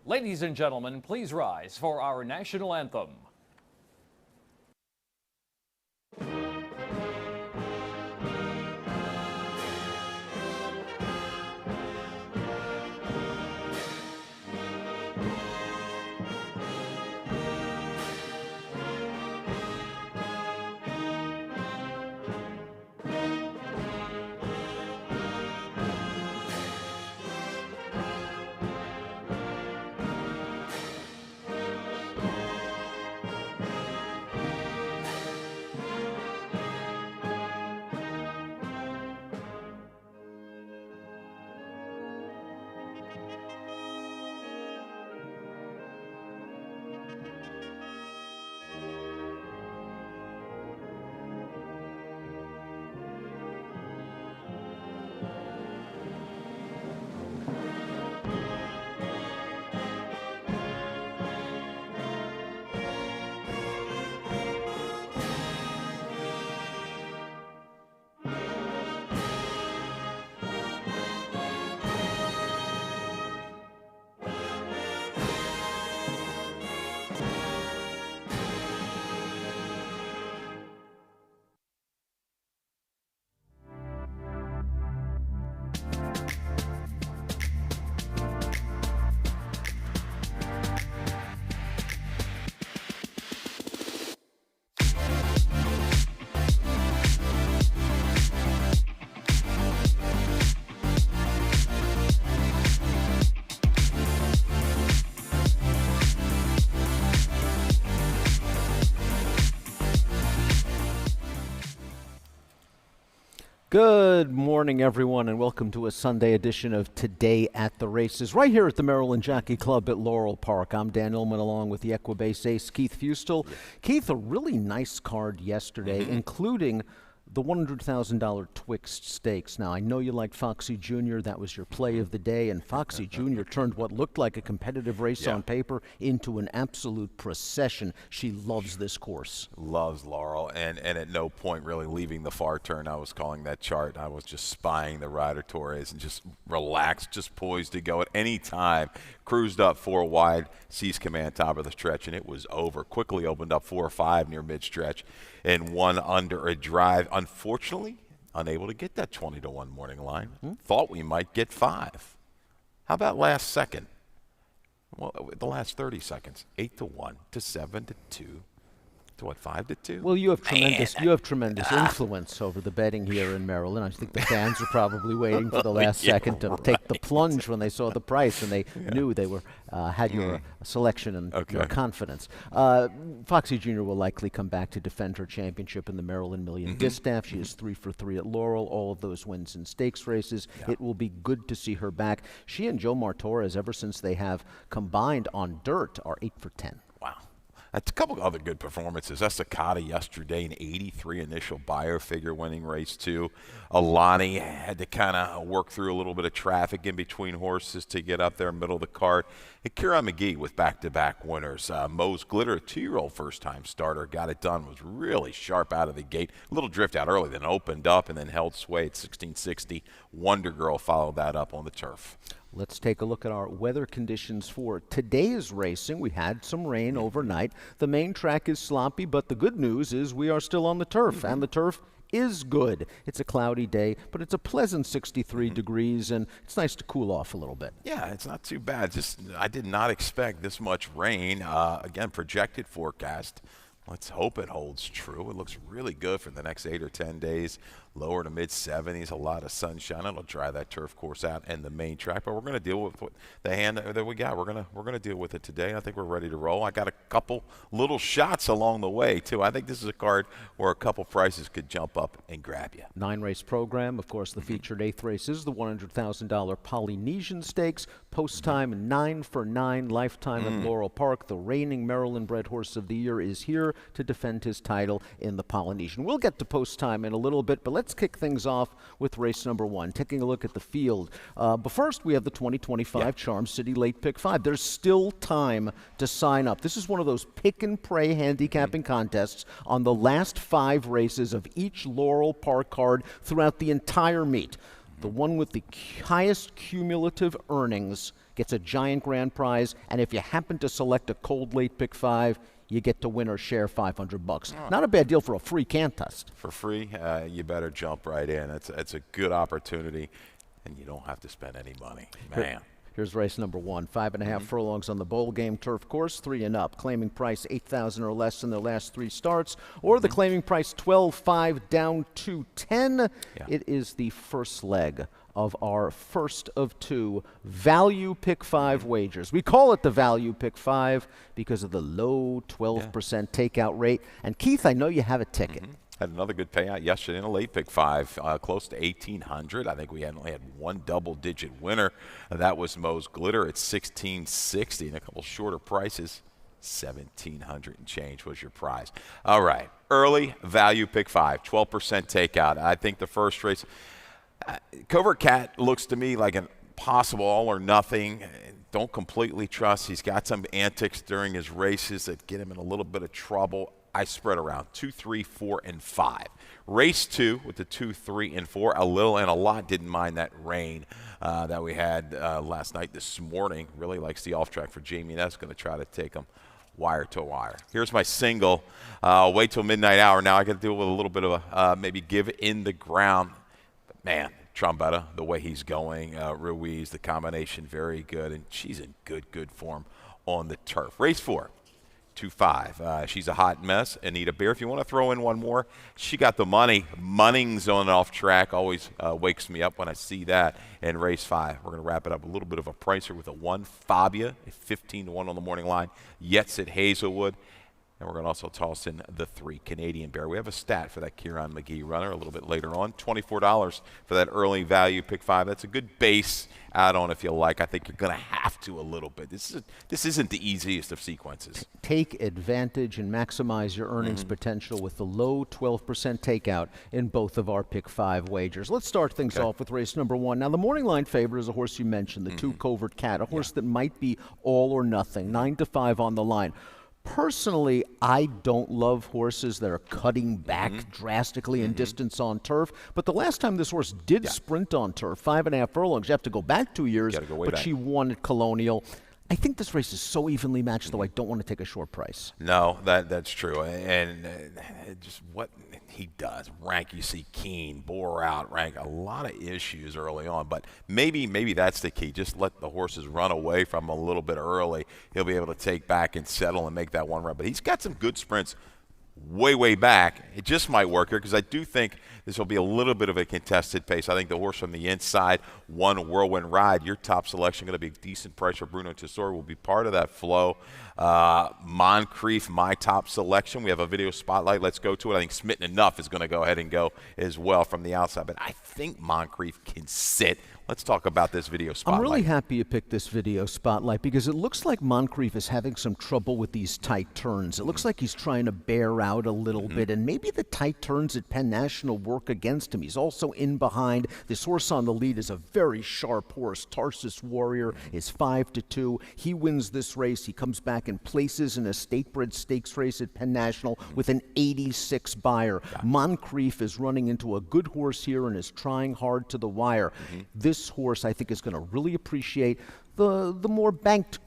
Ladies and gentlemen, please rise for our national anthem. Good morning, everyone, and welcome to a Sunday edition of Today at the Races, right here at the Maryland Jockey Club at Laurel Park. I'm Dan Illman, along with the Equibase ace, Keith Fustel. Keith, a really nice card yesterday, including the $100,000 Twixt Stakes. Now, I know you liked Foxy Jr. That was your play of the day, and Foxy Jr. turned what looked like a competitive race on paper into an absolute procession. She loves this course. Loves Laurel, and at no point really leaving the far turn. I was calling that chart. I was just spying the rider Torres and just relaxed, just poised to go at any time. Cruised up 4 wide, seized command top of the stretch, and it was over. Quickly opened up 4 or 5 near mid-stretch and won under a drive. Unfortunately, unable to get that 20-1 morning line. Thought we might get 5. How about last second? Well, the last 30 seconds. 8-1 to 7-2 to what, 5-2? Well, you have tremendous influence over the betting here in Maryland. I think the fans are probably waiting for the last second to take the plunge when they saw the price and they knew they were had your selection and your confidence. Foxy Jr. will likely come back to defend her championship in the Maryland Million Distaff. She is 3 for 3 at Laurel, all of those wins in stakes races. It will be good to see her back. She and Jomar Torres, ever since they have combined on dirt, are 8 for 10. Wow. That's a couple of other good performances. Estacada yesterday, an 83 initial buyer figure winning race 2. Alani had to kind of work through a little bit of traffic in between horses to get up there middle of the card. And Kieran McGee with back-to-back winners. Moe's Glitter, a 2-year-old first-time starter, got it done, was really sharp out of the gate. A little drift out early, then opened up and then held sway at 1660. Wonder Girl followed that up on the turf. Let's take a look at our weather conditions for today's racing. We had some rain overnight. The main track is sloppy, but the good news is we are still on the turf, and the turf is good. It's a cloudy day, but it's a pleasant 63 degrees, and it's nice to cool off a little bit. Yeah, it's not too bad. Just I did not expect this much rain. Again, projected forecast. Let's hope it holds true. It looks really good for the next 8 or 10 days. Lower to mid-70s, a lot of sunshine. It'll dry that turf course out and the main track. But we're going to deal with what the hand that we got. We're gonna deal with it today. I think we're ready to roll. I got a couple little shots along the way too. I think this is a card where a couple prices could jump up and grab you. 9-race program. Of course, the featured 8th race is the $100,000 Polynesian Stakes. Post time 9 for 9, lifetime at Laurel Park. The reigning Maryland-bred horse of the year is here to defend his title in the Polynesian. We'll get to post time in a little bit, but let's kick things off with race number 1, taking a look at the field. But first, we have the 2025 Charm City Late Pick 5. There's still time to sign up. This is one of those pick-and-pray handicapping contests on the last 5 races of each Laurel Park card throughout the entire meet. The one with the highest cumulative earnings gets a giant grand prize, and if you happen to select a cold late pick 5, you get to win or share $500. Not a bad deal for a free can test. For free, you better jump right in. It's a good opportunity, and you don't have to spend any money. Man. Here's race number 1, 5.5 furlongs on the bowl game turf course, 3 and up. Claiming price 8,000 or less in their last 3 starts, or the claiming price 12.5 down to 10. Yeah. It is the first leg of our first of 2 value pick 5 wagers. We call it the value pick 5 because of the low 12% takeout rate. And Keith, I know you have a ticket. Had another good payout yesterday in a late pick 5, close to 1,800. I think we only had one double-digit winner. That was Moe's Glitter at 1,660, and a couple shorter prices. 1,700 and change was your prize. All right, early value pick 5, 12% takeout. I think the first race, Covert Cat looks to me like an possible all or nothing. Don't completely trust. He's got some antics during his races that get him in a little bit of trouble. I spread around 2, 3, 4, and 5. Race 2 with the 2, 3, and 4. A little and a lot didn't mind that rain that we had last night. This morning really likes the off track for Jamie, and that's going to try to take him wire to wire. Here's my single. Wait till midnight hour. Now I got to deal with a little bit of a maybe give in the ground. But man, Trombetta, the way he's going, Ruiz, the combination, very good, and she's in good form on the turf. Race 4. 2-5. She's a hot mess. Anita Beer. If you want to throw in one more, she got the money. Munnings on and off track always wakes me up when I see that. And race 5, we're going to wrap it up a little bit of a pricer with a 1 Fabia, a 15-1 on the morning line. Yetz at Hazelwood. And we're going to also toss in the 3 Canadian Bear. We have a stat for that Kieran McGee runner a little bit later on. $24 for that early value pick 5. That's a good base add-on if you like. I think you're going to have to a little bit. This isn't the easiest of sequences. Take advantage and maximize your earnings potential with the low 12% takeout in both of our pick 5 wagers. Let's start things off with race number 1. Now, the morning line favorite is a horse you mentioned, the 2 Covert Cat, a horse that might be all or nothing, 9-5 on the line. Personally, I don't love horses that are cutting back drastically in distance on turf. But the last time this horse did sprint on turf, 5.5 furlongs, you have to go back 2 years, but she won at Colonial. I think this race is so evenly matched, though I don't want to take a short price. No, that's true. And just what he does, rank, you see Keen, bore out, rank, a lot of issues early on. But maybe that's the key. Just let the horses run away from him a little bit early. He'll be able to take back and settle and make that one run. But he's got some good sprints way back. It just might work here because I do think this will be a little bit of a contested pace. I think the horse from the inside, 1 Whirlwind Ride, your top selection, going to be a decent price for Bruno Tesori, will be part of that flow. Moncrief, my top selection. We have a video spotlight. Let's go to it. I think Smitten Enough is going to go ahead and go as well from the outside. But I think Moncrief can sit. Let's talk about this video spotlight. I'm really happy you picked this video spotlight because it looks like Moncrief is having some trouble with these tight turns. It looks like he's trying to bear out a little bit, and maybe the tight turns at Penn National work against him. He's also in behind. This horse on the lead is a very sharp horse. Tarsus Warrior is 5-2. He wins this race. He comes back and places in a state-bred stakes race at Penn National with an 86 buyer. Moncrief is running into a good horse here and is trying hard to the wire. This horse, I think, is going to really appreciate the more banked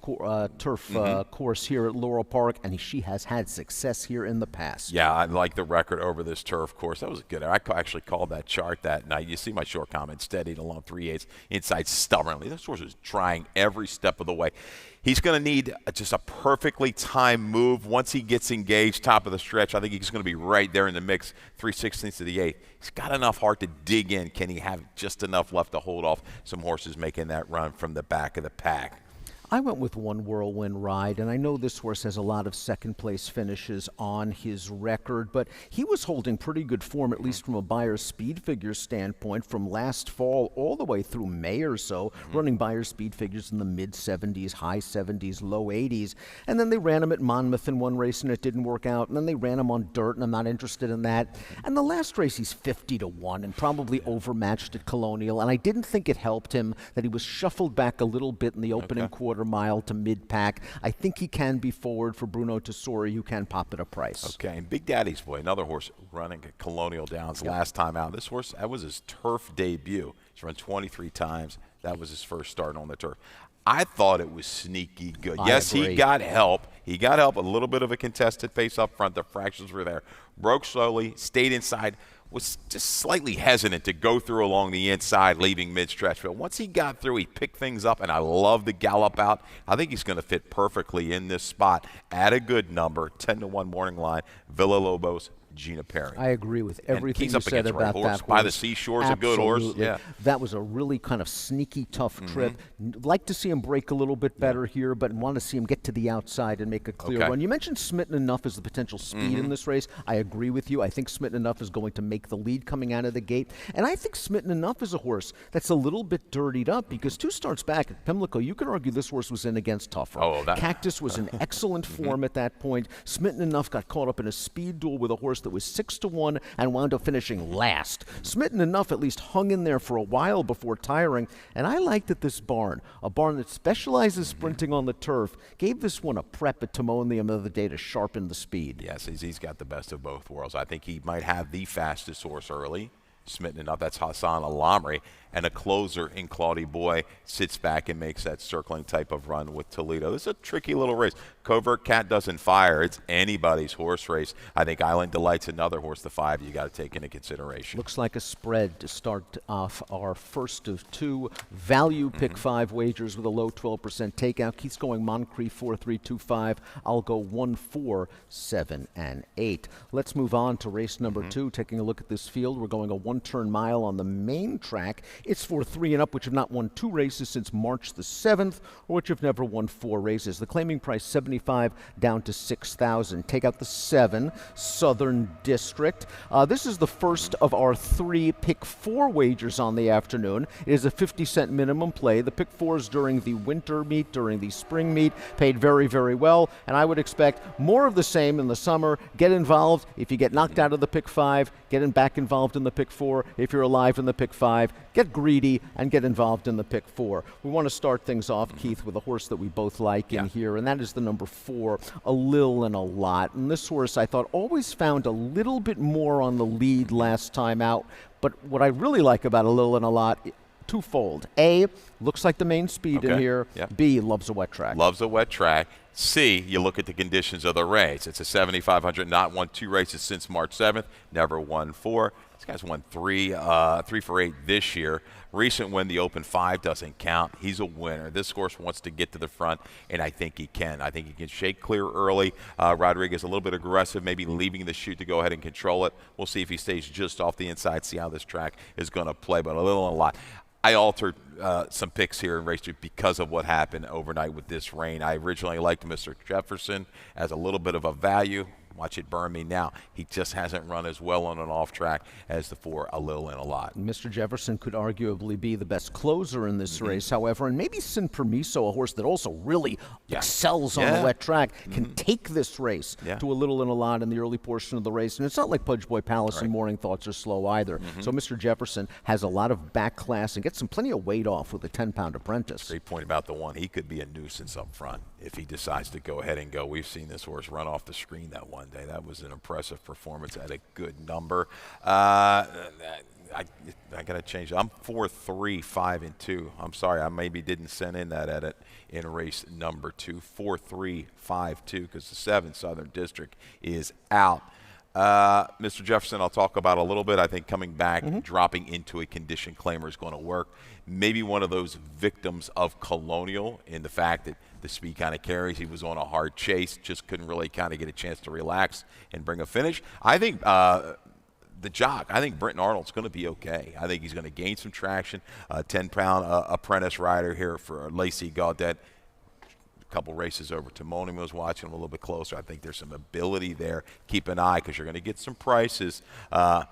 turf course here at Laurel Park, and she has had success here in the past. Yeah, I like the record over this turf course. That was good. I actually called that chart that night. You see my short comment, steadied along 3/8, inside stubbornly. This horse is trying every step of the way. He's going to need just a perfectly timed move. Once he gets engaged, top of the stretch, I think he's going to be right there in the mix, 3/16 of the 8th. He's got enough heart to dig in. Can he have just enough left to hold off some horses making that run from the back of the pack? I went with 1 Whirlwind Ride, and I know this horse has a lot of second-place finishes on his record, but he was holding pretty good form, at least from a Buyer's Speed Figures standpoint, from last fall all the way through May or so, running Buyer's Speed Figures in the mid-70s, high 70s, low 80s. And then they ran him at Monmouth in one race, and it didn't work out. And then they ran him on dirt, and I'm not interested in that. And the last race, he's 50-1 and probably overmatched at Colonial. And I didn't think it helped him that he was shuffled back a little bit in the opening quarter mile to mid-pack. I think he can be forward for Bruno Tesori, who can pop at a price. Okay, and Big Daddy's Boy, another horse running at Colonial Downs last time out. This horse, that was his turf debut. He's run 23 times. That was his first start on the turf. I thought it was sneaky good. I Yes, agree. he got help. He got help. A little bit of a contested pace up front. The fractions were there. Broke slowly, stayed inside, was just slightly hesitant to go through along the inside, leaving mid-stretch. But once he got through, he picked things up, and I love the gallop out. I think he's going to fit perfectly in this spot at a good number, 10-1 morning line, Villalobos, Gina Perry. I agree with everything he's you up said against the right about horse. that horse. By the Seashore's a good horse. Absolutely. Yeah. That was a really kind of sneaky, tough trip. Like to see him break a little bit better here, but want to see him get to the outside and make a clear Okay. run. You mentioned Smitten Enough as the potential speed in this race. I agree with you. I think Smitten Enough is going to make the lead coming out of the gate. And I think Smitten Enough is a horse that's a little bit dirtied up because 2 starts back at Pimlico, you could argue this horse was in against tougher. Oh, that- Cactus was in excellent form at that point. Smitten Enough got caught up in a speed duel with a horse that was 6-1 and wound up finishing last. Smitten Enough at least hung in there for a while before tiring, and I liked that this barn, a barn that specializes sprinting on the turf, gave this one a prep at Timonium the other day to sharpen the speed. Yes, he's got the best of both worlds. I think he might have the fastest horse early. Smitten Enough, that's Hassan Alamri, and a closer in Claudie Boy sits back and makes that circling type of run with Toledo. This is a tricky little race. Covert Cat doesn't fire. It's anybody's horse race. I think Island Delight's another horse, the 5, you got to take into consideration. Looks like a spread to start off our first of 2 value pick 5 wagers with a low 12% takeout. Keith's going Moncrief 4-3-2-5. I'll go 1-4, 7, and 8. Let's move on to race number 2. Taking a look at this field, we're going a 1-turn mile on the main track. It's for 3 and up, which have not won 2 races since March the 7th, or which have never won 4 races. The claiming price 75 down to 6,000. Take out the 7, Southern District. This is the first of our 3 pick 4 wagers on the afternoon. It is a 50-cent minimum play. The pick 4s during the winter meet, during the spring meet, paid very, very well, and I would expect more of the same in the summer. Get involved. If you get knocked out of the pick 5, get back involved in the pick 4. If you're alive in the pick 5, get greedy and get involved in the pick 4. We want to start things off, Keith, with a horse that we both like in here, and that is the number 4, A Lil and a Lot. And this horse, I thought, always found a little bit more on the lead last time out. But what I really like about A Lil and a Lot, twofold. A, looks like the main speed in Okay. here. Yep. B, loves a wet track. Loves a wet track. C, you look at the conditions of the race. It's a 7,500, not won 2 races since March 7th, never won 4. This guy's won 3 for 8 this year. Recent win, the Open 5 doesn't count. He's a winner. This horse wants to get to the front, and I think he can. I think he can shake clear early. Rodriguez a little bit aggressive, maybe leaving the chute to go ahead and control it. We'll see if he stays just off the inside, see how this track is going to play, but A Lil and a Lot. I altered some picks here in race 2 because of what happened overnight with this rain. I originally liked Mr. Jefferson as a little bit of a value. Watch it burn me now. He just hasn't run as well on an off track as the 4, A Lil and a Lot. Mr. Jefferson could arguably be the best closer in this race, however, and maybe Sin Permiso, a horse that also really excels on the wet track, can take this race to A Lil and a Lot in the early portion of the race. And it's not like Pudge Boy Palace and Morning Thoughts are slow either. So Mr. Jefferson has a lot of back class and gets some plenty of weight off with a 10-pound apprentice. Great point about the 1. He could be a nuisance up front if he decides to go ahead and go. We've seen this horse run off the screen that one day. That was an impressive performance at a good number. I got to change it. I'm 4-3, 5, and 2. I'm sorry, I maybe didn't send in that edit in race number 2. 4-3, 5, 2, because the 7 Southern District is out. Mr. Jefferson, I'll talk about a little bit. I think coming back, dropping into a condition claimer is going to work. Maybe one of those victims of Colonial in the fact that the speed kind of carries. He was on a hard chase, just couldn't really kind of get a chance to relax and bring a finish. I think the jock, I think Brenton Arnold's going to be okay. I think he's going to gain some traction. 10-pound apprentice rider here for Lacey Gaudet. Couple races over to Timonium was watching him a little bit closer. I think there's some ability there. Keep an eye because you're going to get some prices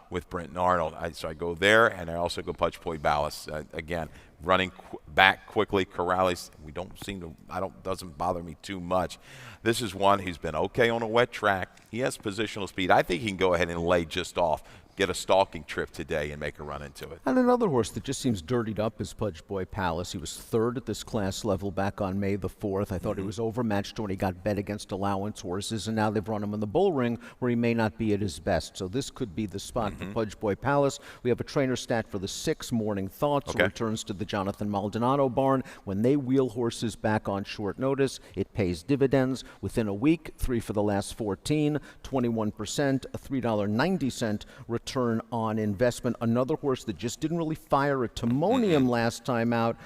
with Brenton Arnold. So I go there, and I also go Pudge Boy Palace. Again, running back quickly. Corrales, doesn't bother me too much. This is one who's been okay on a wet track. He has positional speed. I think he can go ahead and lay just off, get a stalking trip today and make a run into it. And another horse that just seems dirtied up is Pudge Boy Palace. He was 3rd at this class level back on May the 4th. I thought he was overmatched when he got bet against allowance horses, and now they've run him in the bull ring where he may not be at his best. So this could be the spot for Pudge Boy Palace. We have a trainer stat for the 6 Morning Thoughts, who returns to the the Jonathan Maldonado barn. When they wheel horses back on short notice, it pays dividends. Within a week, 3 for the last 14, 21%, a $3.90 return on investment. Another horse that just didn't really fire a timonium last time out.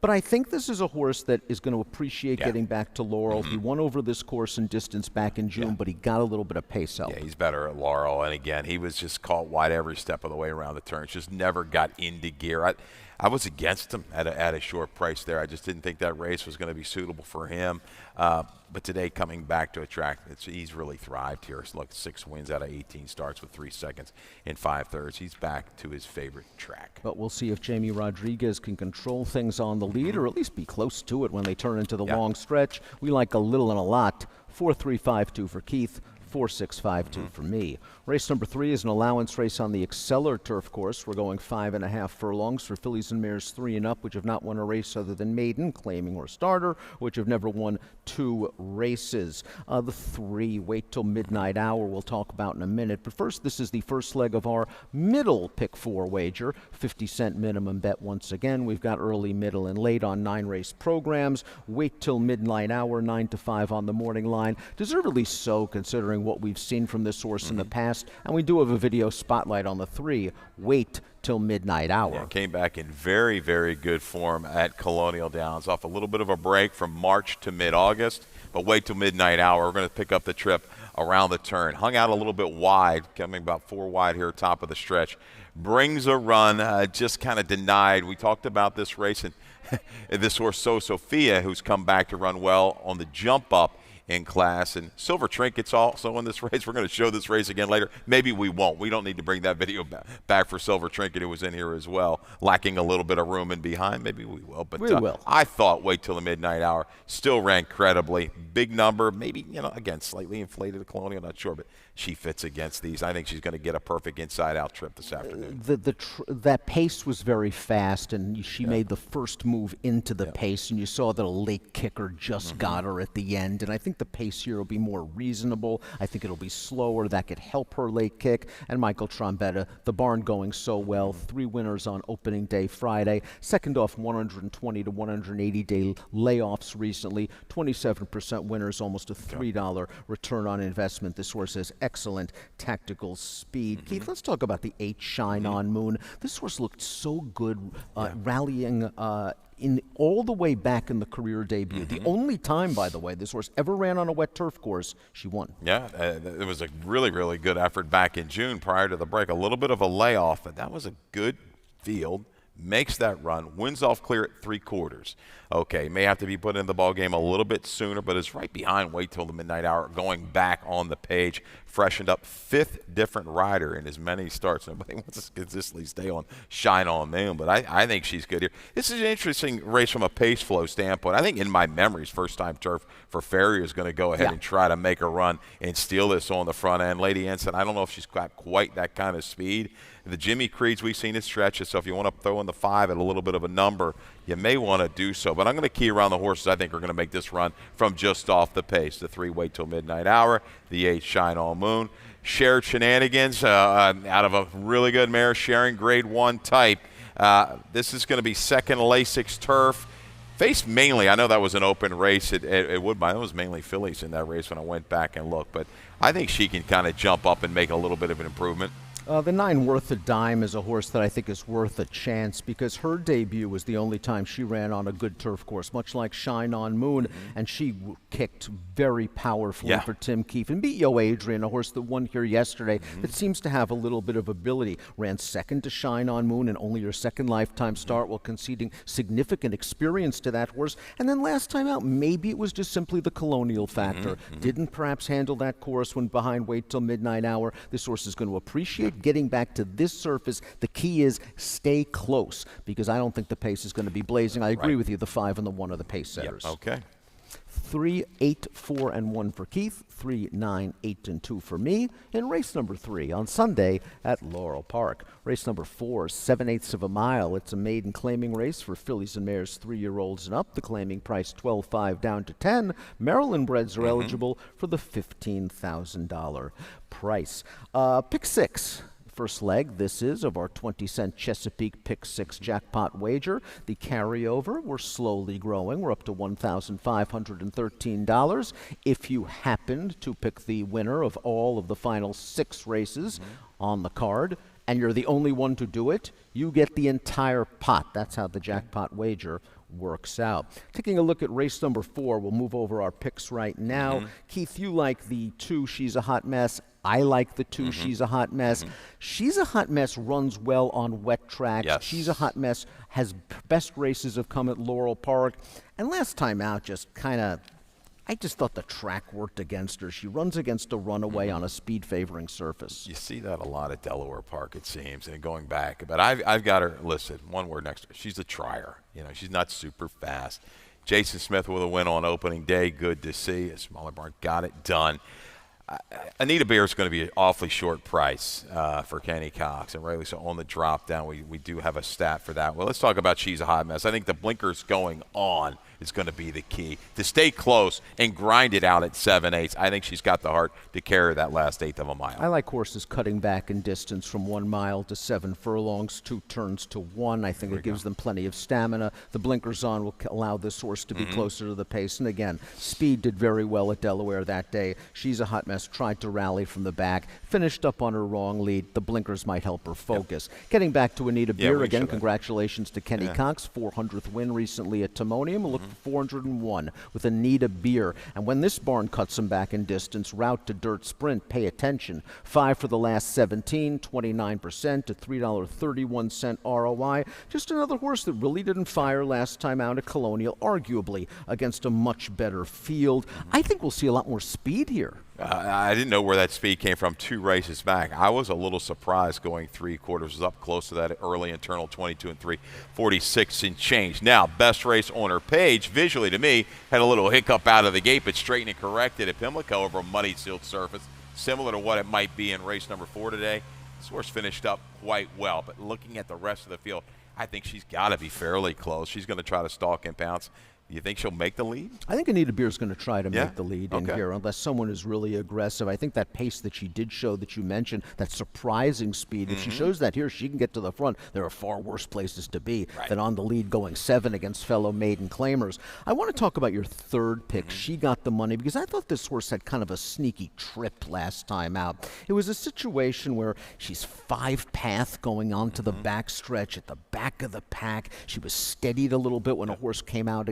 But I think this is a horse that is going to appreciate getting back to Laurel. He won over this course in distance back in June, but he got a little bit of pace help. Yeah, he's better at Laurel. And again, he was just caught wide every step of the way around the turns. Just never got into gear. I was against him at a short price there. I just didn't think that race was going to be suitable for him. But today, coming back to a track, he's really thrived here. Look, 6 wins out of 18 starts with 3 seconds in 5/3. He's back to his favorite track. But we'll see if Jamie Rodriguez can control things on the lead, or at least be close to it when they turn into the long stretch. We like a little and a lot. 4-3-5-2 for Keith. 4-6-5-2 for me. Race number 3 is an allowance race on the Exceller turf course. We're going 5.5 furlongs for fillies and mares 3 and up, which have not won a race other than maiden, claiming or starter, which have never won 2 races. The 3 wait till midnight hour we'll talk about in a minute. But first, this is the first leg of our middle pick 4 wager. 50-cent minimum bet once again. We've got early, middle, and late on 9 race programs. Wait till midnight hour, 9 to 5 on the morning line. Deservedly so, considering what we've seen from this horse in the past. And we do have a video spotlight on the 3. Wait till midnight hour. Yeah, came back in very, very good form at Colonial Downs, off a little bit of a break from March to mid-August. But wait till midnight hour. We're going to pick up the trip around the turn. Hung out a little bit wide, coming about 4 wide here, top of the stretch. Brings a run, just kind of denied. We talked about this race and this horse, Sophia, who's come back to run well on the jump up in class. And Silver Trinket's also in this race. We're going to show this race again later. Maybe we won't. We don't need to bring that video back for Silver Trinket, who was in here as well, lacking a little bit of room in behind. Maybe we will. But we will. I thought wait till the midnight hour. Still ran credibly. Big number. Maybe, again, slightly inflated at Colonial. Not sure, but she fits against these. I think she's going to get a perfect inside-out trip this afternoon. That pace was very fast, and she made the first move into the pace, and you saw that a late kicker just got her at the end. And I think the pace here will be more reasonable. I think it'll be slower. That could help her late kick. And Michael Trombetta, the barn going so well. 3 winners on opening day Friday. Second off 120 to 180 day layoffs recently. 27% winners, almost a $3 return on investment. This horse has excellent tactical speed. Keith, let's talk about the 8 Shine On Moon. This horse looked so good rallying in all the way back in the career debut. The only time, by the way, this horse ever ran on a wet turf course, she won. Yeah, it was a really, really good effort back in June prior to the break. A little bit of a layoff, but that was a good field. Makes that run, wins off clear at 3/4. Okay, may have to be put in the ball game a little bit sooner, but is right behind wait till the midnight hour, going back on the page, freshened up 5th different rider in as many starts. Nobody wants to consistently stay on Shine On Moon, but I think she's good here. This is an interesting race from a pace flow standpoint. I think in my memories, first-time turf for Ferrier is going to go ahead and try to make a run and steal this on the front end. Lady Ensign, I don't know if she's got quite that kind of speed. The Jimmy Creeds we've seen it stretches, so if you want to throw in the 5 at a little bit of a number, you may want to do so. But I'm going to key around the horses I think are going to make this run from just off the pace. The 3 wait till midnight hour, the 8 Shine On Moon. Shared Shenanigans out of a really good mare, sharing grade 1 type. This is going to be second Lasix turf. Faced mainly, I know that was an open race at Woodbine. It was mainly fillies in that race when I went back and looked. But I think she can kind of jump up and make a little bit of an improvement. The 9 Worth a Dime is a horse that I think is worth a chance because her debut was the only time she ran on a good turf course, much like Shine On Moon, and she kicked very powerfully for Tim Keefe and beat Yo Adrian, a horse that won here yesterday that seems to have a little bit of ability. Ran second to Shine On Moon and only her second lifetime start while conceding significant experience to that horse. And then last time out, maybe it was just simply the Colonial factor. Didn't perhaps handle that course when behind wait till midnight hour. This horse is going to appreciate getting back to this surface. The key is stay close because I don't think the pace is going to be blazing. I agree with you. The 5 and the 1 are the pace setters. Okay. 3, 8, 4, and 1 for Keith. 3, 9, 8, and 2 for me. In race number 3 on Sunday at Laurel Park. Race number 4, 7/8 of a mile. It's a maiden claiming race for fillies and mares 3-year-olds and up. The claiming price $12,500 down to $10,000. Maryland breds are eligible for the $15,000 price. Pick 6. First leg, this is of our 20-cent Chesapeake Pick 6 jackpot wager. The carryover, we're slowly growing. We're up to $1,513. If you happened to pick the winner of all of the final 6 races on the card, and you're the only one to do it, you get the entire pot. That's how the jackpot wager works out. Taking a look at race number 4, we'll move over our picks right now. Keith, you like the 2, She's a Hot Mess. I like the 2, She's a Hot Mess. She's a Hot Mess runs well on wet tracks. Yes. She's a Hot Mess has best races have come at Laurel Park. And last time out, just kind of, I just thought the track worked against her. She runs against a runaway on a speed-favoring surface. You see that a lot at Delaware Park, it seems, and going back. But I've got her listed, one word next to her. She's a trier. You know, she's not super fast. Jason Smith with a win on opening day. Good to see. A smaller barn got it done. Anita Beer is going to be an awfully short price for Kenny Cox, and rightly so. On the drop down, we do have a stat for that. Well, let's talk about She's a Hot Mess. I think the blinkers going on is going to be the key. To stay close and grind it out at 7/8, I think she's got the heart to carry that last eighth of a mile. I like horses cutting back in distance from 1 mile to 7 furlongs, 2 turns to 1. I think it gives them plenty of stamina. The blinkers on will allow this horse to be closer to the pace. And again, speed did very well at Delaware that day. She's a Hot Mess tried to rally from the back, finished up on her wrong lead. The blinkers might help her focus. Getting back to Anita Beer, again, congratulations to Kenny Cox, 400th win recently at Timonium. Look for 401 with Anita Beer. And when this barn cuts him back in distance, route to dirt sprint, pay attention. 5 for the last 17, 29% to $3.31 ROI. Just another horse that really didn't fire last time out at Colonial, arguably against a much better field. I think we'll see a lot more speed here. I didn't know where that speed came from 2 races back. I was a little surprised going 3/4. Was up close to that early internal 22 and 3, 46 and change. Now, best race on her page, visually to me, had a little hiccup out of the gate, but straightened and corrected at Pimlico over a muddy sealed surface, similar to what it might be in race number 4 today. This horse finished up quite well, but looking at the rest of the field, I think she's got to be fairly close. She's going to try to stalk and pounce. You think she'll make the lead? I think Anita Beer is going to try to make the lead in here, unless someone is really aggressive. I think that pace that she did show that you mentioned, that surprising speed, if she shows that here, she can get to the front. There are far worse places to be than on the lead going 7 against fellow maiden claimers. I want to talk about your third pick. She got the money because I thought this horse had kind of a sneaky trip last time out. It was a situation where she's 5 path going on to the back stretch at the back of the pack. She was steadied a little bit when a horse came out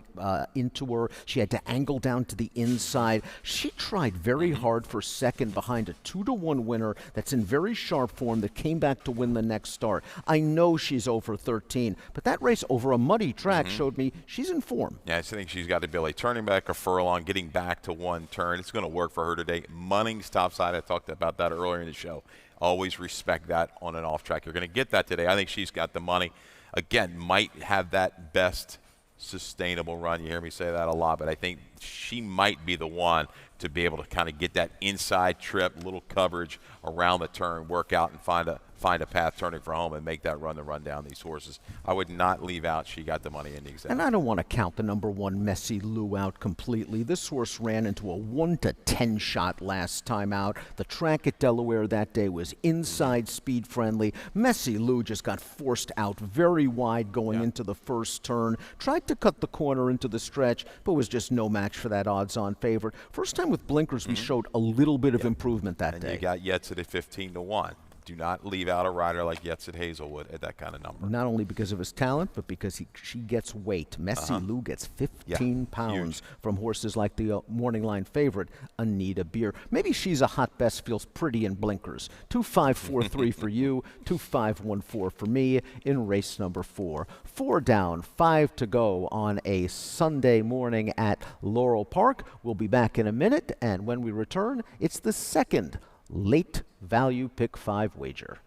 into her. She had to angle down to the inside. She tried very hard for second behind a 2-to-1 winner that's in very sharp form that came back to win the next start. I know she's over 13, but that race over a muddy track showed me she's in form. Yeah, I think she's got the ability. Turning back a furlong, getting back to 1 turn. It's going to work for her today. Munning's topside, I talked about that earlier in the show. Always respect that on an off track. You're going to get that today. I think she's got the money. Again, might have that best sustainable run. You hear me say that a lot, but I think she might be the one to be able to kind of get that inside trip, little coverage around the turn, work out and find a path turning for home and make that run to run down these horses. I would not leave out She Got the Money in the exam. And I don't want to count the number 1 Messy Lou out completely. This horse ran into a 1-to-10 shot last time out. The track at Delaware that day was inside speed friendly. Messy Lou just got forced out very wide going into the first turn. Tried to cut the corner into the stretch, but was just no match for that odds-on favorite. First time with blinkers, we showed a little bit of improvement that day. You got Yetsit at 15-1. Do not leave out a rider like Yetsit Hazelwood at that kind of number. Not only because of his talent, but because she gets weight. Messy Lou gets 15 pounds from horses like the morning line favorite, Anita Beer. Maybe She's a Hot Best feels pretty in blinkers. 2-5-4-3 for you, 2-5-1-4 for me in race number 4. 4 down, 5 to go on a Sunday morning at Laurel Park. We'll be back in a minute, and when we return, it's the second late value pick 5 wager.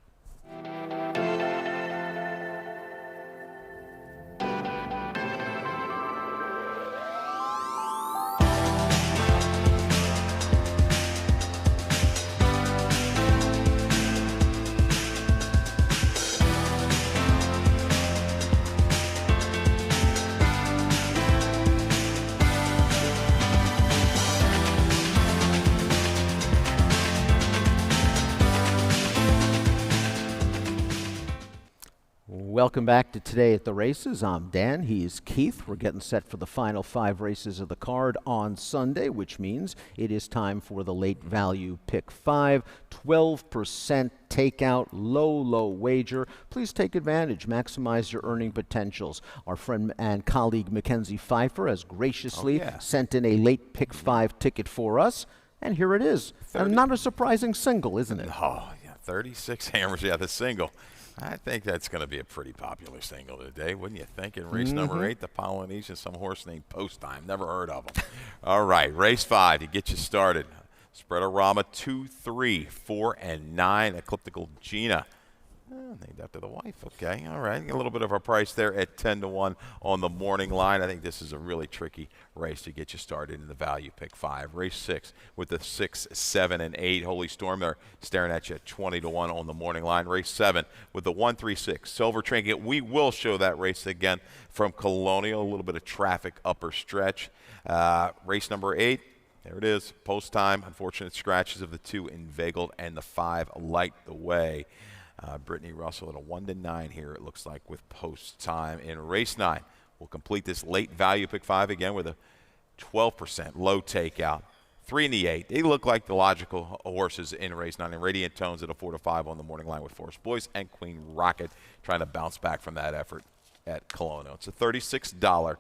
Welcome back to Today at the Races. I'm Dan. He's Keith. We're getting set for the final 5 races of the card on Sunday, which means it is time for the late value pick 5. 12% takeout, low wager. Please take advantage. Maximize your earning potentials. Our friend and colleague Mackenzie Pfeiffer has graciously sent in a late pick 5 ticket for us. And here it is. And not a surprising single, isn't it? Oh, yeah, 36 hammers. Yeah, the single. I think that's going to be a pretty popular single today, wouldn't you think? In race number 8, the Polynesian, some horse named Post Time. Never heard of him. All right, race 5 to get you started. Spreadarama 2, 3, 4, and 9. Ecliptical Gina. Named after the wife. Okay, all right. A little bit of a price there at 10-1 on the morning line. I think this is a really tricky race to get you started in the value pick 5. Race 6 with the 6, 7, and 8. Holy Storm, they're staring at you at 20-1 on the morning line. Race 7 with the 1, 3, 6. Silver Trinket. We will show that race again from Colonial. A little bit of traffic upper stretch. Race number 8. There it is. Post Time. Unfortunate scratches of the 2 inveigled and the 5 light the way. Brittany Russell at a 1-9 here, it looks like, with Post Time in race 9. We'll complete this late value pick 5 again with a 12% low takeout. 3 and the 8. They look like the logical horses in race 9. And Radiant Tones at a 4-5 on the morning line with Forest Boys and Queen Rocket trying to bounce back from that effort at Colonial. It's a $36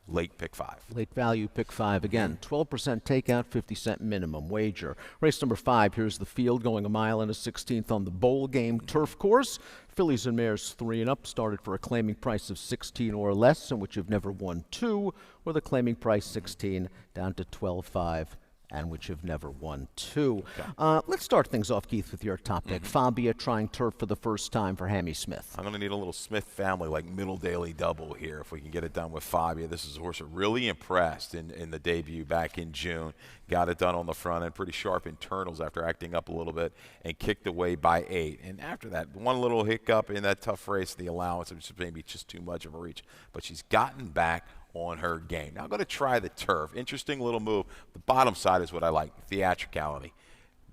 late pick 5. Late value pick 5 again. 12% takeout, 50-cent minimum wager. Race number 5. Here's the field going a mile and a 16th on the bowl game turf course. Fillies and mares 3 and up started for a claiming price of 16 or less, and which have never won 2, with a claiming price 16 down to 12.5. And which have never won 2. Okay. Let's start things off, Keith, with your top pick. Fabia trying turf for the first time for Hammy Smith. I'm going to need a little Smith family, like middle daily double here, if we can get it done with Fabia. This is a horse that really impressed in the debut back in June. Got it done on the front end, pretty sharp internals after acting up a little bit, and kicked away by 8. And after that, one little hiccup in that tough race, the allowance, which was maybe just too much of a reach. But she's gotten back on her game. Now I'm going to try the turf. Interesting little move. The bottom side is what I like, theatricality.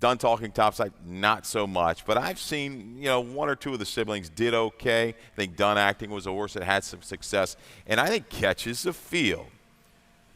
Done talking top side, not so much. But I've seen, 1 or 2 of the siblings did okay. I think Done Acting was a horse that had some success. And I think catches the field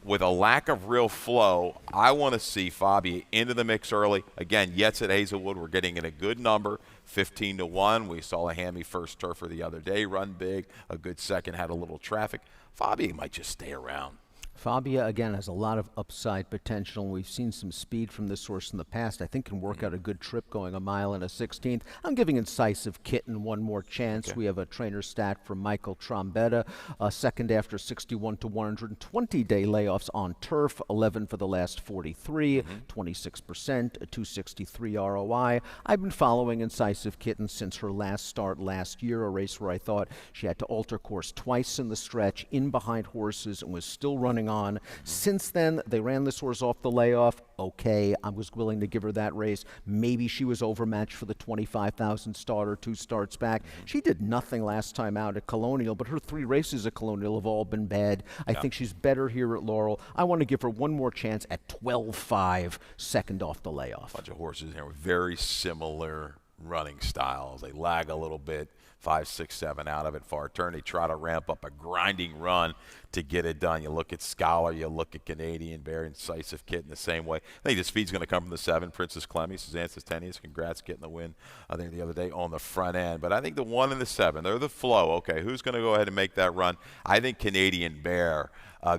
with a lack of real flow. I want to see Fabia into the mix early. Again, Yetz at Hazelwood, we're getting in a good number, 15-1. We saw a Hammy first turfer the other day run big. A good second, had a little traffic. Fabia might just stay around. Fabia, again, has a lot of upside potential. We've seen some speed from this horse in the past. I think can work out a good trip going a mile and a 16th. I'm giving Incisive Kitten one more chance. Okay. We have a trainer stat from Michael Trombetta. Second after 61 to 120-day layoffs on turf, 11 for the last 43, 26%, a 263 ROI. I've been following Incisive Kitten since her last start last year, a race where I thought she had to alter course twice in the stretch, in behind horses, and was still running on. Since then, they ran this horse off the layoff. Okay, I was willing to give her that race. Maybe she was overmatched for the 25,000 starter, 2 starts back. She did nothing last time out at Colonial, but her 3 races at Colonial have all been bad. I think she's better here at Laurel. I want to give her one more chance at 12.5, second off the layoff. A bunch of horses here with very similar running styles. They lag a little bit, 5, 6, 7 out of it. Far turn, they try to ramp up a grinding run to get it done. You look at Scholar, you look at Canadian Bear, Incisive Kitten the same way. I think the speed's going to come from the 7, Princess Clemmy, Suzanne Sistenius. Congrats getting the win, I think, the other day on the front end. But I think the 1 and the 7, they're the flow. Okay, who's going to go ahead and make that run? I think Canadian Bear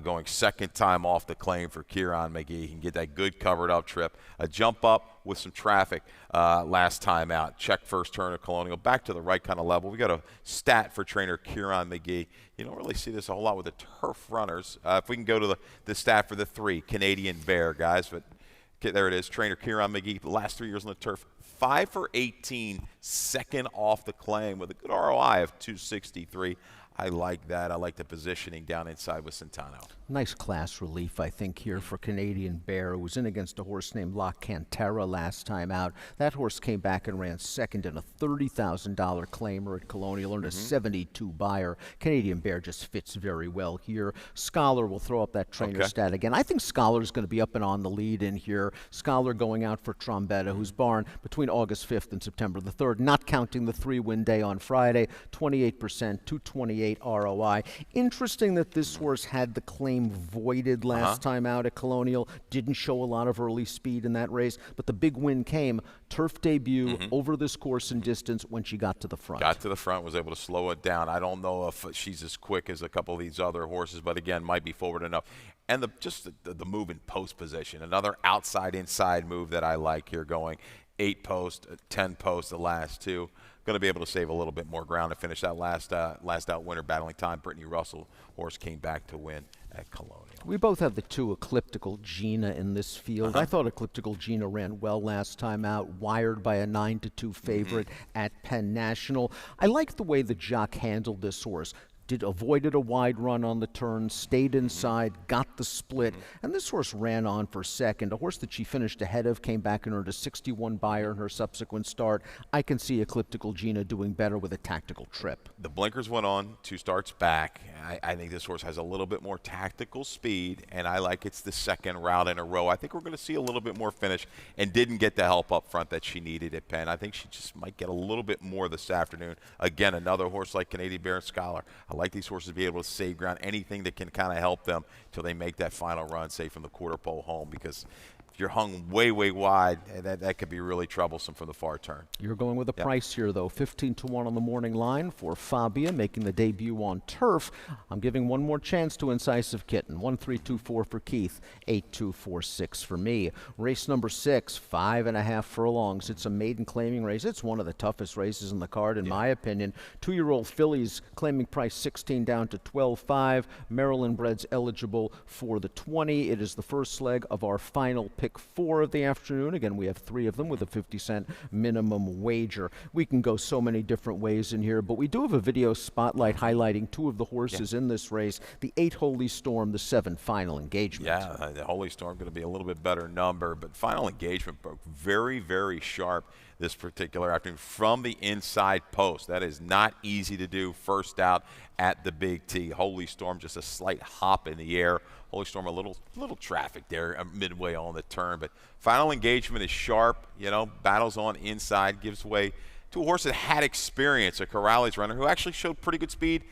going second time off the claim for Kieran McGee. He can get that good covered up trip. A jump up with some traffic last time out. Check first turn of Colonial. Back to the right kind of level. We got a stat for trainer Kieran McGee. You don't really see this a whole lot with the turf runners. If we can go to the stat for the 3, Canadian Bear, guys. But there it is. Trainer Kieran McGee, the last 3 years on the turf, 5 for 18, second off the claim with a good ROI of 263. I like that. I like the positioning down inside with Centeno. Nice class relief, I think, here for Canadian Bear, who was in against a horse named La Cantera last time out. That horse came back and ran second in a $30,000 claimer at Colonial, earned a 72 buyer. Canadian Bear just fits very well here. Scholar will throw up that trainer stat again. I think Scholar's going to be up and on the lead in here. Scholar going out for Trombetta, who's barn between August 5th and September the 3rd, not counting the 3-win day on Friday, 28%, 228 ROI. Interesting that this horse had the claim voided last time out at Colonial. Didn't show a lot of early speed in that race, but the big win came. Turf debut over this course and distance when she got to the front. Got to the front, was able to slow it down. I don't know if she's as quick as a couple of these other horses, but again, might be forward enough. And the move in post position, another outside-inside move that I like here, going 8 post, 10 post, the last two. Going to be able to save a little bit more ground to finish that last out winner battling time. Brittany Russell horse came back to win at Colonial. We both have the 2 Ecliptical Gina in this field. I thought Ecliptical Gina ran well last time out, wired by a 9-2 favorite at Penn National. I like the way the jock handled this horse. Avoided a wide run on the turn, stayed inside, got the split, and this horse ran on for second. A horse that she finished ahead of came back and earned a 61 buyer in her subsequent start. I can see Ecliptical Gina doing better with a tactical trip. The blinkers went on, 2 starts back. I think this horse has a little bit more tactical speed, and I like it's the second route in a row. I think we're going to see a little bit more finish, and didn't get the help up front that she needed at Penn. I think she just might get a little bit more this afternoon. Again, another horse like Canadian Bear and Scholar. I like these horses to be able to save ground, anything that can kind of help them till they make that final run, say from the quarter pole home, because if you're hung way, way wide, that could be really troublesome from the far turn. You're going with a price here, though. 15-1 on the morning line for Fabia, making the debut on turf. I'm giving one more chance to Incisive Kitten. 1-3-2-4 for Keith, 8-2-4-6 for me. Race number 6, 5.5 furlongs. It's a maiden claiming race. It's one of the toughest races in the card, in my opinion. 2-year-old fillies claiming price 16 down to 12.5. Maryland breds eligible for the 20. It is the first leg of our final pick 4 of the afternoon. Again, we have 3 of them with a 50-cent minimum wager. We can go so many different ways in here, but we do have a video spotlight highlighting 2 of the horses in this race. The 8 Holy Storm, the 7 Final Engagement. Yeah, the Holy Storm going to be a little bit better number, but Final Engagement broke very, very sharp this particular afternoon from the inside post. That is not easy to do first out at the Big T. Holy Storm just a slight hop in the air. Holy Storm a little traffic there midway on the turn, but Final Engagement is sharp, battles on inside, gives way to a horse that had experience, a Corrales runner who actually showed pretty good speed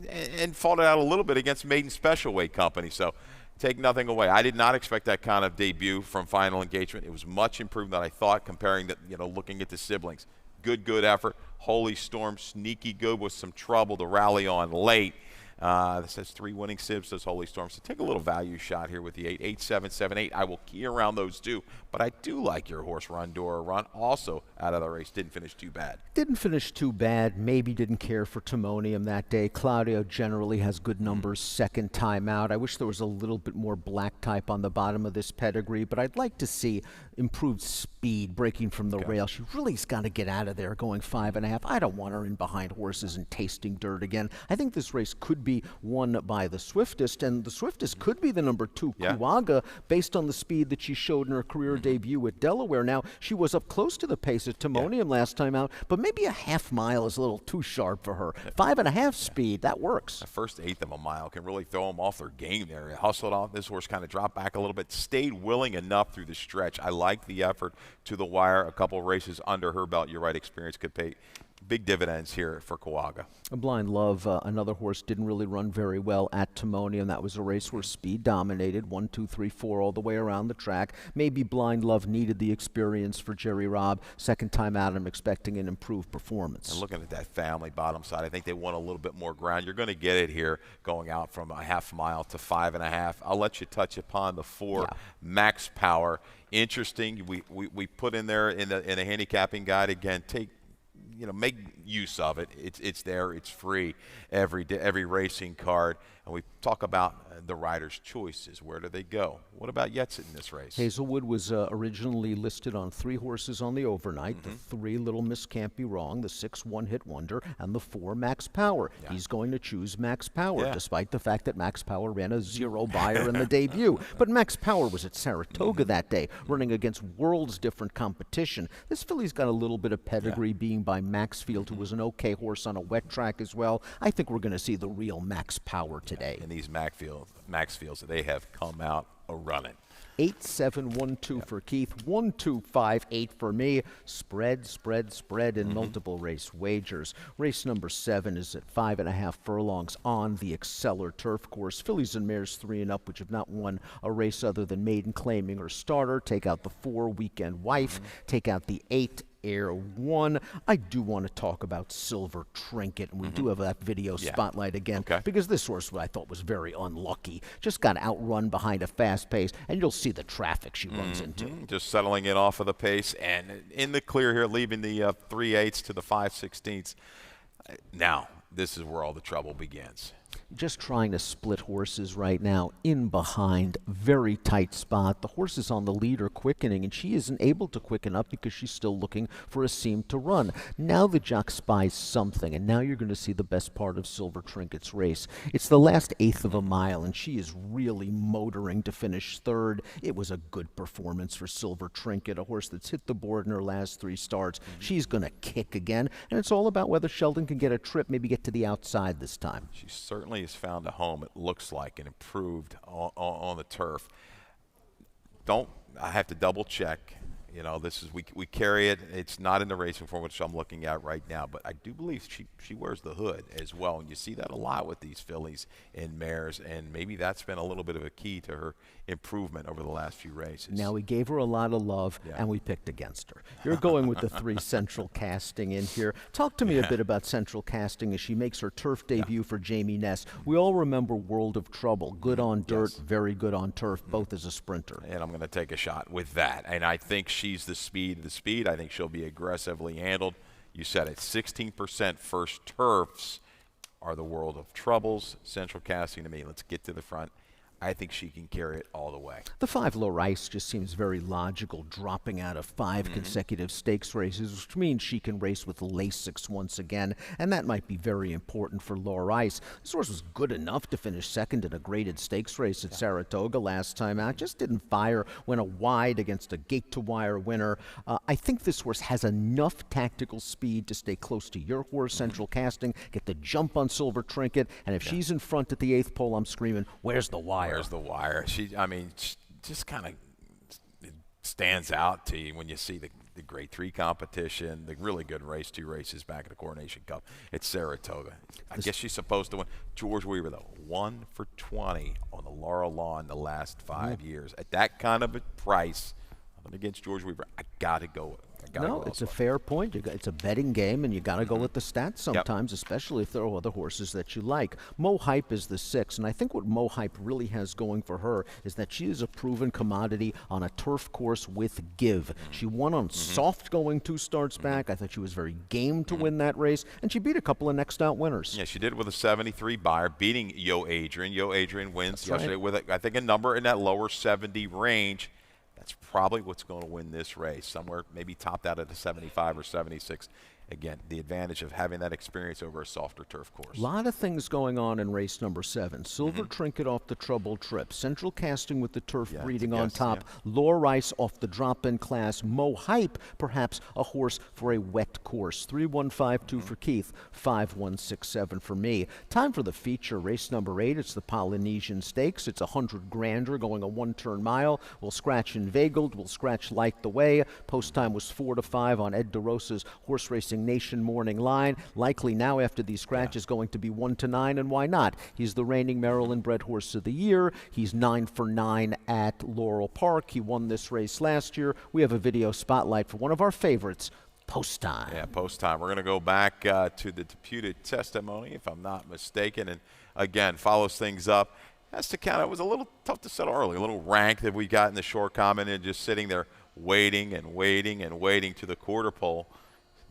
and fought it out a little bit against Maiden Special Weight Company. So take nothing away. I did not expect that kind of debut from Final Engagement. It was much improved than I thought, comparing that, looking at the siblings. Good effort. Holy Storm, sneaky good with some trouble to rally on late. This has 3 winning sibs, those Holy Storms. So take a little value shot here with the 8. 8, 7, 7, 8. I will key around those 2. But I do like your horse, Rondora Run. Also out of the race. Didn't finish too bad. Didn't finish too bad. Maybe didn't care for Timonium that day. Claudio generally has good numbers second time out. I wish there was a little bit more black type on the bottom of this pedigree, but I'd like to see improved speed breaking from the rail. She really's got to get out of there going 5.5. I don't want her in behind horses and tasting dirt again. I think this race could be won by the Swiftest, and the Swiftest could be the number 2, Kuaga, based on the speed that she showed in her career debut at Delaware. Now, she was up close to the pace at Timonium last time out, but maybe a half mile is a little too sharp for her. 5.5 speed, that works. The first 1/8 of a mile can really throw them off their game there. It hustled off. This horse kind of dropped back a little bit, stayed willing enough through the stretch. I like the effort to the wire. A couple races under her belt. You're right, experience could pay big dividends here for Kuaga. Blind Love, another horse, didn't really run very well at Timonium. That was a race where speed dominated, 1, 2, 3, 4 all the way around the track. Maybe Blind Love needed the experience for Jerry Robb. Second time out, I'm expecting an improved performance. And looking at that family bottom side, I think they want a little bit more ground. You're going to get it here going out from a half mile to 5.5. I'll let you touch upon the 4, Max Power. Interesting. We put in there in the handicapping guide again. Make use of it. It's there. It's free every racing card. And we talk about the rider's choices. Where do they go? What about Yetsit in this race? Hazelwood was originally listed on 3 horses on the overnight. The 3 Little Miss Can't Be Wrong, the 6 One Hit Wonder, and the 4 Max Power. Yeah. He's going to choose Max Power, Yeah. despite the fact that Max Power ran a 0 buyer in the debut. But Max Power was at Saratoga that day, running against worlds different competition. This filly's got a little bit of pedigree, being by Maxfield, who was an okay horse on a wet track as well. I think we're going to see the real Max Power today. And these Maxfields, they have come out a-running. 8-7-1-2 for Keith, 1-2-5-8 for me. Spread in multiple race wagers. Race number 7 is at 5.5 furlongs on the Exceller Turf Course. Fillies and mares 3 and up, which have not won a race other than Maiden Claiming or Starter. Take out the 4 Weekend Wife. Take out the 8 Air One. I do want to talk about Silver Trinket, and we do have that video spotlight again, because this horse I thought was very unlucky. Just got outrun behind a fast pace, and you'll see the traffic she runs into. Just settling it off of the pace, and in the clear here, leaving the 3/8 to the 5/16. Now, this is where all the trouble begins. Just trying to split horses right now, in behind, very tight spot. The horse is on the lead or quickening, and she isn't able to quicken up because she's still looking for a seam to run. Now the jock spies something, and now you're going to see the best part of Silver Trinket's race. It's the last 1/8 of a mile, and she is really motoring to finish 3rd. It was a good performance for Silver Trinket, a horse that's hit the board in her last 3 starts. She's going to kick again, and it's all about whether Sheldon can get a trip, maybe get to the outside this time. She certainly has found a home, it looks like, and improved on the turf. I have to double check. You know, this is we carry it. It's not in the racing form, which I'm looking at right now, but I do believe she wears the hood as well, and you see that a lot with these fillies and mares, and maybe that's been a little bit of a key to her improvement over the last few races. Now, we gave her a lot of love, and we picked against her. You're going with the 3 Central Casting in here. Talk to me a bit about Central Casting as she makes her turf debut for Jamie Ness. We all remember World of Trouble. Good on dirt, very good on turf, both as a sprinter. And I'm going to take a shot with that, and I think she's the speed. I think she'll be aggressively handled. You said it, 16% first turfs are the World of Troubles. Central Casting to me. Let's get to the front. I think she can carry it all the way. The 5 Laurel just seems very logical, dropping out of 5 consecutive stakes races, which means she can race with Lasix once again, and that might be very important for Laurel. This horse was good enough to finish 2nd in a graded stakes race at Saratoga last time out. Just didn't fire, went a wide against a gate-to-wire winner. I think this horse has enough tactical speed to stay close to your horse, Central Casting, get the jump on Silver Trinket, and if she's in front at the 8th pole, I'm screaming, where's the wire? Where's the wire? She just kind of stands out to you when you see the Grade 3 competition, the really good race, 2 races back at the Coronation Cup at Saratoga. I guess she's supposed to win. George Weaver, though, 1 for 20 on the Laurel lawn the last 5 years. At that kind of a price, against George Weaver, I got to go. No, it's a fair point. It's a betting game, and you got to go with the stats sometimes, especially if there are other horses that you like. Mo Hype is the 6, and I think what Mo Hype really has going for her is that she is a proven commodity on a turf course with give. She won on soft going 2 starts back. I thought she was very game to win that race, and she beat a couple of next out winners. Yeah, she did with a 73 buyer, beating Yo Adrian. Yo Adrian wins yesterday with, I think, a number in that lower 70 range. That's probably what's going to win this race, somewhere maybe topped out at a 75 or 76. Again, the advantage of having that experience over a softer turf course. A lot of things going on in race number 7. Silver Trinket off the trouble trip. Central Casting with the turf breeding on top. Laurel off the drop-in class. Mo Hype, perhaps a horse for a wet course. 3-1-5-2 for Keith. 5-1-6-7 for me. Time for the feature. Race number 8. It's the Polynesian Stakes. It's 100 grander going a 1-turn mile. We'll scratch Inveigled. We'll scratch Light the Way. Post time was 4-5 on Ed DeRosa's Horse Racing Nation morning line. Likely now after these scratches going to be 1-9, and why not? He's the reigning Maryland-bred horse of the year. He's 9 for 9 at Laurel Park. He won this race last year. We have a video spotlight for one of our favorites, Post Time. Yeah, Post Time. We're going to go back to the deputed testimony, if I'm not mistaken, and again, follows things up. Has to count. It was a little tough to settle early. A little rank that we got in the short comment and just sitting there waiting and waiting and waiting to the quarter pole.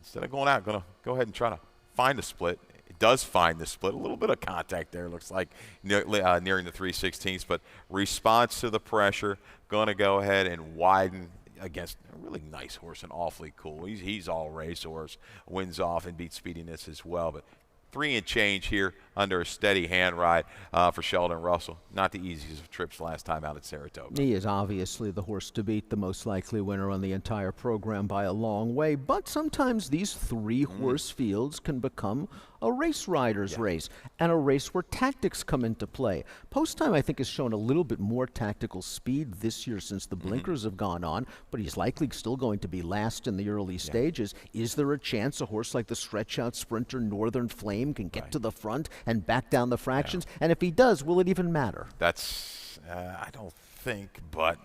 Instead of going out, going to go ahead and try to find a split. It does find the split. A little bit of contact there, looks like, nearing the 3/16, but response to the pressure, going to go ahead and widen against a really nice horse and awfully cool. He's all racehorse, wins off and beats speediness as well. But 3 and change here under a steady hand ride for Sheldon Russell. Not the easiest of trips last time out at Saratoga. He is obviously the horse to beat, the most likely winner on the entire program by a long way. But sometimes these 3-horse fields can become a race rider's race, and a race where tactics come into play. Post Time, I think, has shown a little bit more tactical speed this year since the blinkers have gone on, but he's likely still going to be last in the early stages. Is there a chance a horse like the stretch-out sprinter Northern Flame can get to the front and back down the fractions? And if he does, will it even matter? That's, I don't think, but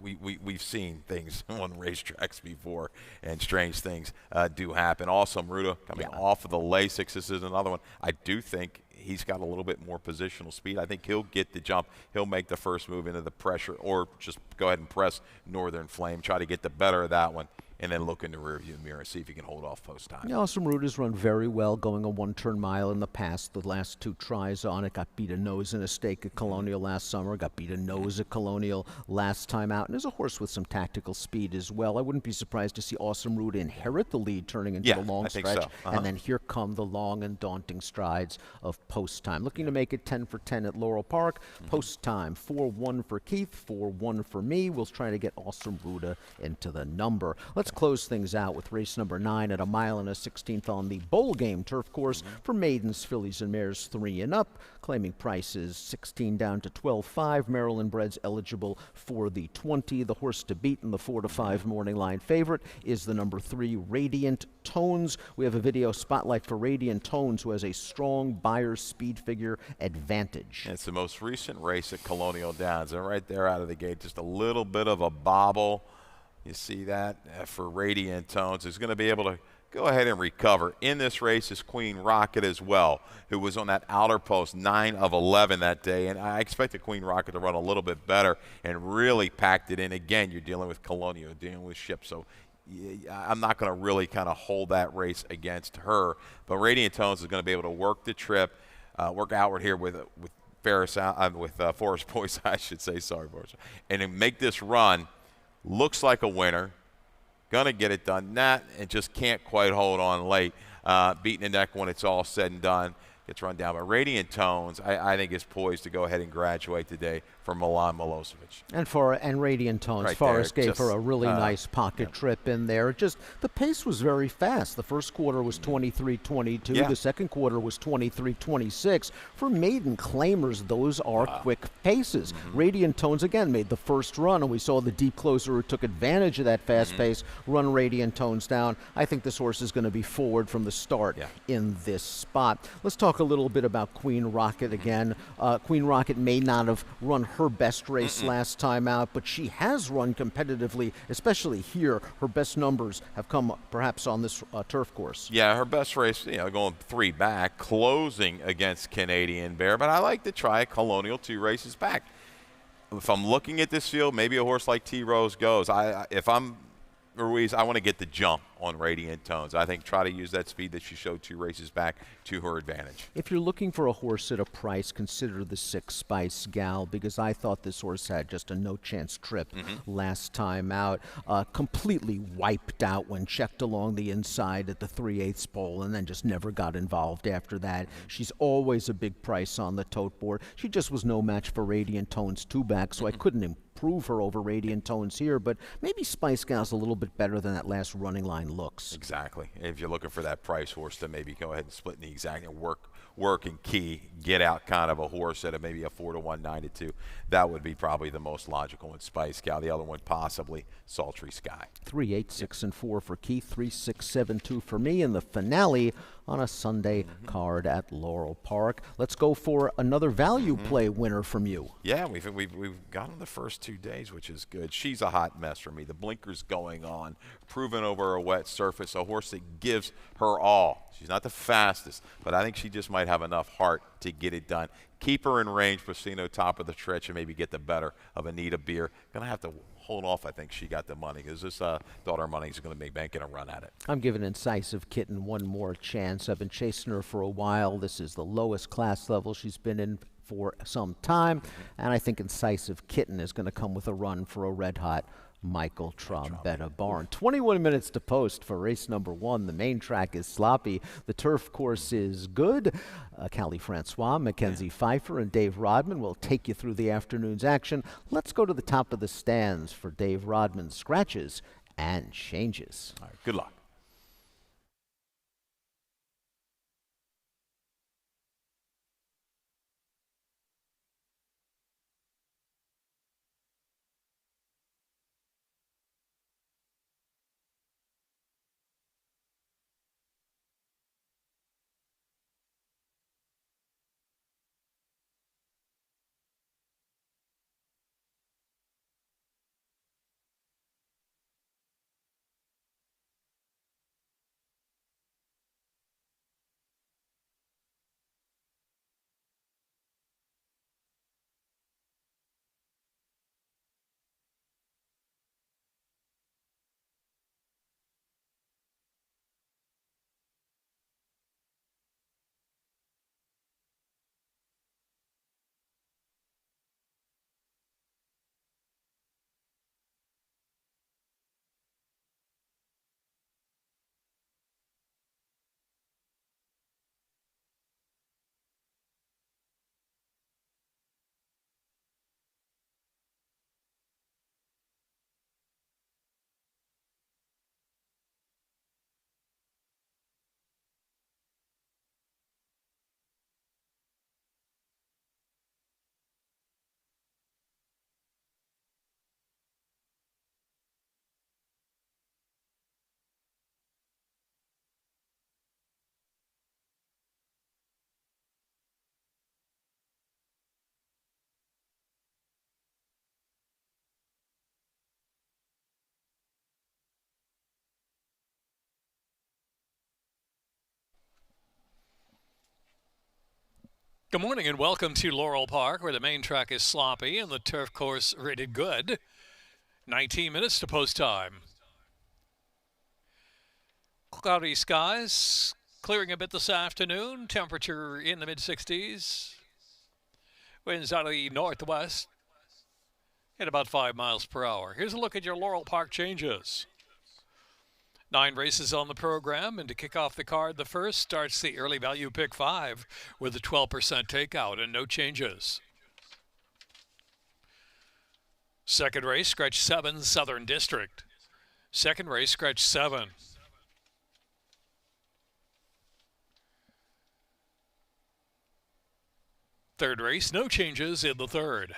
we've seen things on racetracks before, and strange things do happen. Also, Maruta coming off of the Lasix. This is another one. I do think he's got a little bit more positional speed. I think he'll get the jump. He'll make the first move into the pressure, or just go ahead and press Northern Flame, try to get the better of that one, and then look in the rearview mirror and see if he can hold off Post Time. Yeah, also Maruta's run very well going a 1-turn mile in the past. The last 2 tries on it, got beat a nose in a stake at Colonial last summer, got beat a nose at Colonial last time out, and is a horse with some tactical speed as well. I wouldn't be surprised to see Awesome Maruta inherit the lead turning into the long stretch, and then here come the long and daunting strides of Post Time. Looking to make it 10 for 10 at Laurel Park. Post Time, 4-1 for Keith, 4-1 for me. We'll try to get Awesome Maruta into the number. Let's close things out with race number 9 at 1 mile and a 16th on the Bowl Game turf course for maidens, fillies, and mares 3 and up. Claiming prices 16 down to 12.5. Maryland breds eligible for the 20. The horse to beat in the 4 to 5 morning line favorite is the number 3 Radiant Tones. We have a video spotlight for Radiant Tones, who has a strong Buyer's speed figure advantage. And it's the most recent race at Colonial Downs, and right there out of the gate, just a little bit of a bobble. You see that for Radiant Tones. Is going to be able to go ahead and recover. In this race is Queen Rocket as well, who was on that outer post 9 of 11 that day. And I expected Queen Rocket to run a little bit better and really packed it in. Again, you're dealing with Colonial, dealing with ships. So I'm not going to really kind of hold that race against her. But Radiant Tones is going to be able to work the trip, work outward here with Forest Boys, I should say. Sorry, Forest. And then make this run. Looks like a winner, gonna get it done. And just can't quite hold on late. Beating the neck when it's all said and done. Gets run down. But Radiant Tones, I think, is poised to go ahead and graduate today for Milan Milosevic. And Radiant Tones, Forrest gave her a really nice pocket trip in there. Just the pace was very fast. The first quarter was 23-22. The second quarter was 23-26. For maiden claimers, those are quick paces. Radiant Tones again made the first run, and we saw the deep closer who took advantage of that fast pace run Radiant Tones down. I think this horse is going to be forward from the start in this spot. Let's talk a little bit about Queen Rocket again. Queen Rocket may not have run her best race last time out, but she has run competitively, especially here. Her best numbers have come perhaps on this turf course. Yeah, her best race, going 3 back, closing against Canadian Bear, but I like to try Colonial 2 races back. If I'm looking at this field, maybe a horse like T-Rose goes. If I'm Ruiz, I want to get the jump on Radiant Tones. I think try to use that speed that she showed 2 races back to her advantage. If you're looking for a horse at a price, consider the 6 Spice Gal, because I thought this horse had just a no-chance trip last time out. Completely wiped out when checked along the inside at the 3/8 pole, and then just never got involved after that. She's always a big price on the tote board. She just was no match for Radiant Tones 2 back, so I couldn't improve her over Radiant Tones here, but maybe Spice Gal's a little bit better than that last running line looks. Exactly. If you're looking for that price horse to maybe go ahead and split in the exact and work and key, get out kind of a horse at maybe a 4-1, 9-2, that would be probably the most logical in Spice Gal. The other one possibly Sultry Sky. 3, 8, 6, and 4 for Keith, 3, 6, 7, 2 for me in the finale on a Sunday card at Laurel Park. Let's go for another value play winner from you. Yeah, we've gotten the first 2 days, which is good. She's a hot mess for me. The blinkers going on, proven over a wet surface, a horse that gives her all. She's not the fastest, but I think she just might have enough heart to get it done. Keep her in range, Pacino top of the stretch, and maybe get the better of Anita Beer. Going to have to hold off. I think she got the money because this Daughter Money is going to be making a run at it. I'm giving Incisive Kitten one more chance. I've been chasing her for a while. This is the lowest class level she's been in for some time, and I think Incisive Kitten is going to come with a run for a red-hot Michael Trombetta barn. 21 minutes to post for race number 1. The main track is sloppy. The turf course is good. Callie Francois, Mackenzie Pfeiffer, and Dave Rodman will take you through the afternoon's action. Let's go to the top of the stands for Dave Rodman's scratches and changes. All right, good luck. Good morning and welcome to Laurel Park, where the main track is sloppy and the turf course rated good. 19 minutes to post time. Cloudy skies, clearing a bit this afternoon. Temperature in the mid-60s. Winds out of the northwest at about 5 miles per hour. Here's a look at your Laurel Park changes. 9 races on the program, and to kick off the card, the first starts the early value pick 5 with a 12% takeout and no changes. Second race, scratch 7, Southern District. Second race, scratch 7. Third race, no changes in the third.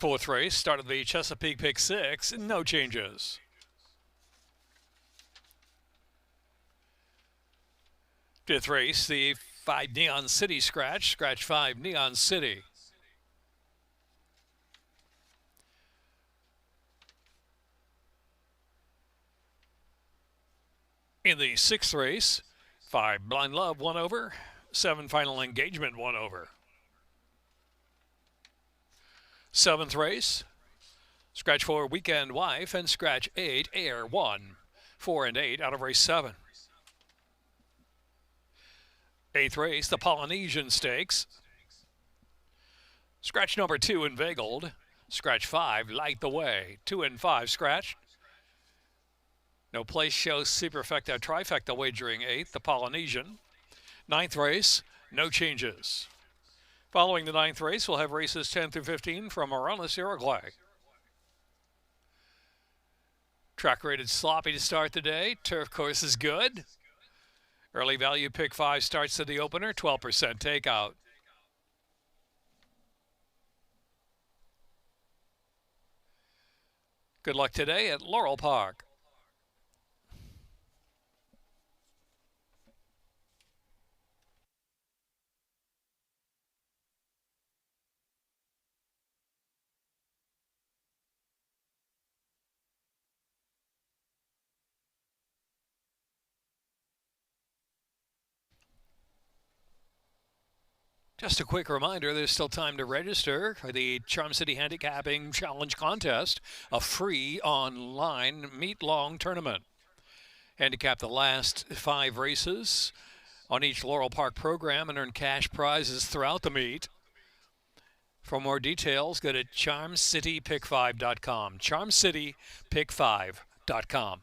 Fourth race, start of the Chesapeake pick 6, no changes. Fifth race, the 5 Neon City scratch, scratch 5 Neon City. In the sixth race, 5 Blind Love 1 over, 7 Final Engagement 1 over. Seventh race, scratch 4 Weekend Wife and scratch 8 Air 1. 4 and 8 out of race 7. Eighth race, the Polynesian Stakes. Scratch number 2 inveigled. Scratch 5, Light the Way. 2 and 5 scratched. No place shows superfecta trifecta wagering 8th, the Polynesian. Ninth race, no changes. Following the ninth race, we'll have races 10 through 15 from Morelos, Uruguay. Track rated sloppy to start the day. Turf course is good. Early value pick 5 starts to the opener, 12% takeout. Good luck today at Laurel Park. Just a quick reminder, there's still time to register for the Charm City Handicapping Challenge Contest, a free online meet-long tournament. Handicap the last 5 races on each Laurel Park program and earn cash prizes throughout the meet. For more details, go to charmcitypick5.com. charmcitypick5.com.